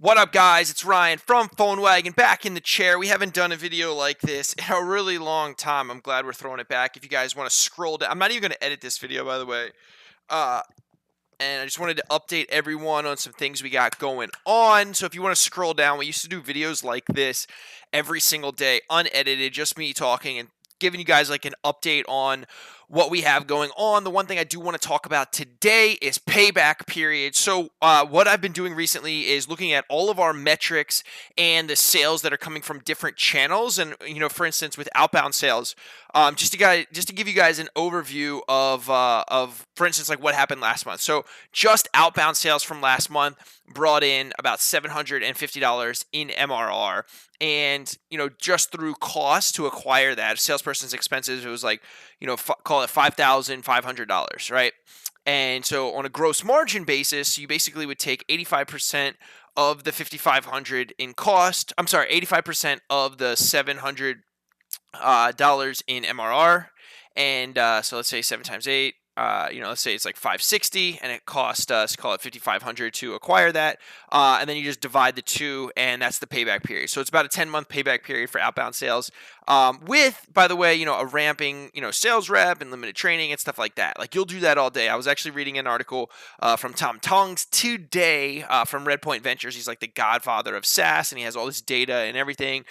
What up, guys? It's Ryan from PhoneWagon back in the chair. We haven't done a video like this in a really long time. I'm glad we're throwing it back. If you guys want to scroll down, I'm not even going to edit this video, by the way. Uh, and I just wanted to update everyone on some things we got going on. So if you want to scroll down, we used to do videos like this every single day, unedited, just me talking and giving you guys like an update on what we have going on. The one thing I do want to talk about today is payback period. So what I've been doing recently is looking at all of our metrics and the sales that are coming from different channels. And for instance, with outbound sales, just to give you guys an overview of for instance, like what happened last month. So just outbound sales from last month brought in about $750 in MRR. And just through cost to acquire that salesperson's expenses, it was like call it $5,500, right? And so on a gross margin basis, you basically would take 85% of the 5,500 in cost. I'm sorry, 85% of the $700 in MRR, and so let's say 7 times 8. Let's say it's like 560, and it cost us, call it 5,500 to acquire that, and then you just divide the two, and that's the payback period. So it's about a 10-month payback period for outbound sales, with, by the way, a ramping, sales rep and limited training and stuff like that. Like you'll do that all day. I was actually reading an article from Tom Tongs today from Redpoint Ventures. He's like the godfather of SaaS, and he has all this data and everything.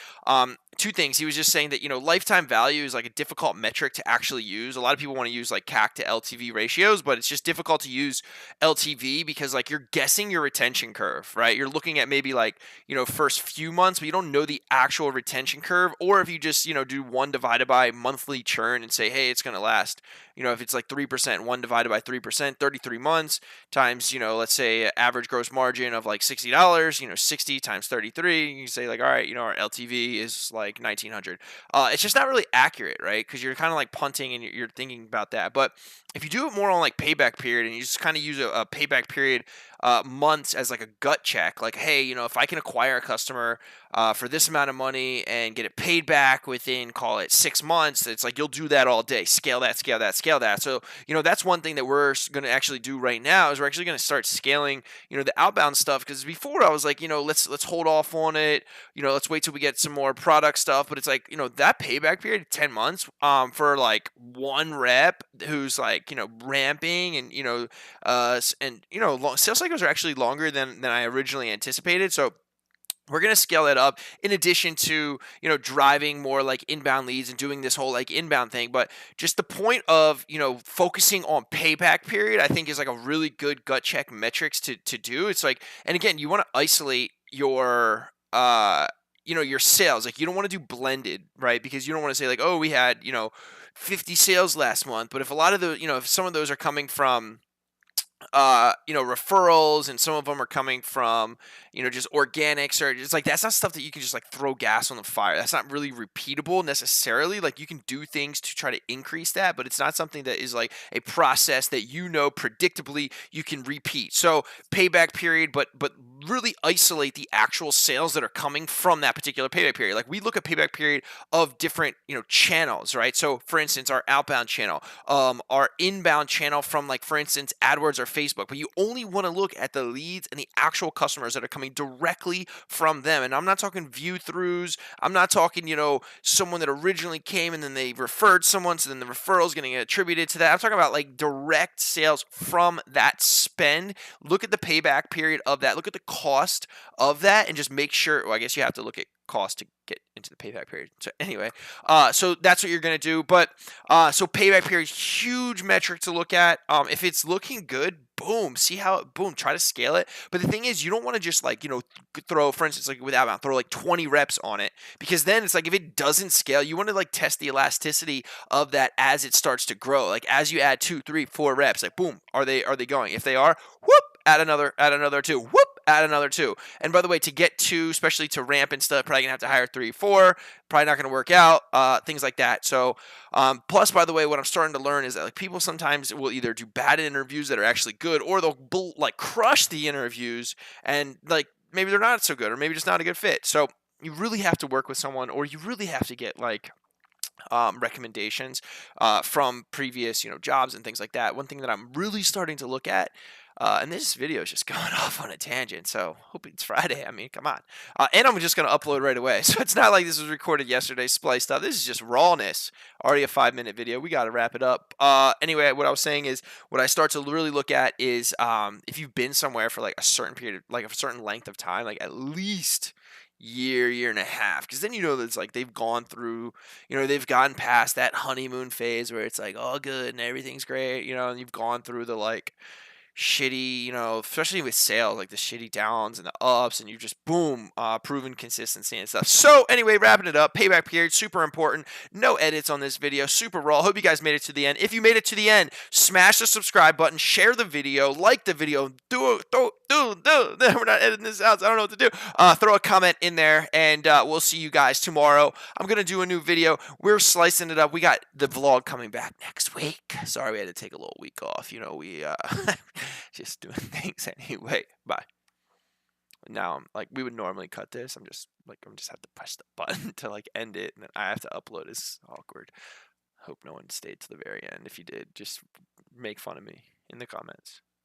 Two things. He was just saying that, lifetime value is like a difficult metric to actually use. A lot of people want to use like CAC to LTV ratios, but it's just difficult to use LTV because like you're guessing your retention curve, right? You're looking at maybe like, first few months, but you don't know the actual retention curve. Or if you just, do 1 divided by monthly churn and say, hey, it's going to last, if it's like 3%, 1 divided by 3%, 33 months times, let's say average gross margin of like $60, 60 times 33, you say like, all right, our LTV is like 1,900. It's just not really accurate, right? Because you're kind of like punting and you're thinking about that. But if you do it more on like payback period and you just kind of use a payback period months as like a gut check, like, hey, if I can acquire a customer for this amount of money and get it paid back within, call it 6 months, it's like you'll do that all day. Scale that, scale that, scale that. So, that's one thing that we're going to actually do right now is we're actually going to start scaling, the outbound stuff. Because before I was like, let's hold off on it. Let's wait till we get some more product stuff. But it's like, that payback period, 10 months for like one rep who's like, ramping and, sales cycles are actually longer than I originally anticipated. So we're going to scale it up in addition to, driving more like inbound leads and doing this whole like inbound thing. But just the point of, focusing on payback period, I think is like a really good gut check metrics to do. It's like, and again, you want to isolate your, your sales. Like you don't want to do blended, right? Because you don't want to say like, oh, we had, 50 sales last month. But if a lot of the, if some of those are coming from, referrals, and some of them are coming from, just organics, or just like that's not stuff that you can just like throw gas on the fire. That's not really repeatable necessarily. Like you can do things to try to increase that, but it's not something that is like a process that predictably you can repeat. So payback period, but really isolate the actual sales that are coming from that particular payback period. Like we look at payback period of different, channels, right? So for instance, our outbound channel, our inbound channel from like, for instance, AdWords or Facebook, but you only want to look at the leads and the actual customers that are coming directly from them. And I'm not talking view throughs. I'm not talking, someone that originally came and then they referred someone, so then the referral is getting attributed to that. I'm talking about like direct sales from that spend. Look at the payback period of that. Look at the cost of that and just make sure, well, I guess you have to look at cost to get into the payback period. So anyway, so that's what you're going to do. But so payback period, huge metric to look at. If it's looking good, boom, see how, boom, try to scale it. But the thing is, you don't want to just like, throw, for instance, like with outbound, throw like 20 reps on it, because then it's like, if it doesn't scale, you want to like test the elasticity of that as it starts to grow. Like as you add 2, 3, 4 reps, like boom, are they going? If they are, whoop, add another 2, whoop, add another 2. And by the way, to get 2, especially to ramp and stuff, probably gonna have to hire 3, 4. Probably not gonna work out. Things like that. So, plus, by the way, what I'm starting to learn is that like people sometimes will either do bad interviews that are actually good, or they'll like crush the interviews and like maybe they're not so good, or maybe just not a good fit. So you really have to work with someone, or you really have to get like recommendations from previous jobs and things like that. One thing that I'm really starting to look at And this video is just going off on a tangent, so hope it's Friday. I mean, come on. And I'm just going to upload right away. So it's not like this was recorded yesterday, spliced up. This is just rawness. Already a 5-minute video. We got to wrap it up. Anyway, what I was saying is what I start to really look at is if you've been somewhere for like a certain period, like a certain length of time, like at least year and a half, because then you know that it's like they've gone through, they've gotten past that honeymoon phase where it's like all good and everything's great, and you've gone through the like shitty, especially with sales, like the shitty downs and the ups, and you just boom, proven consistency and stuff. So anyway, wrapping it up, payback period, super important. No edits on this video, super raw. Hope you guys made it to the end. If you made it to the end, smash the subscribe button, share the video, like the video, we're not editing this out, so I don't know what to do. Throw a comment in there, and we'll see you guys tomorrow. I'm gonna do a new video. We're slicing it up. We got the vlog coming back next week. Sorry we had to take a little week off. We just doing things anyway. Bye. Now I'm like, we would normally cut this. I'm just have to press the button to like end it, and then I have to upload. It's awkward. Hope no one stayed to the very end. If you did, just make fun of me in the comments.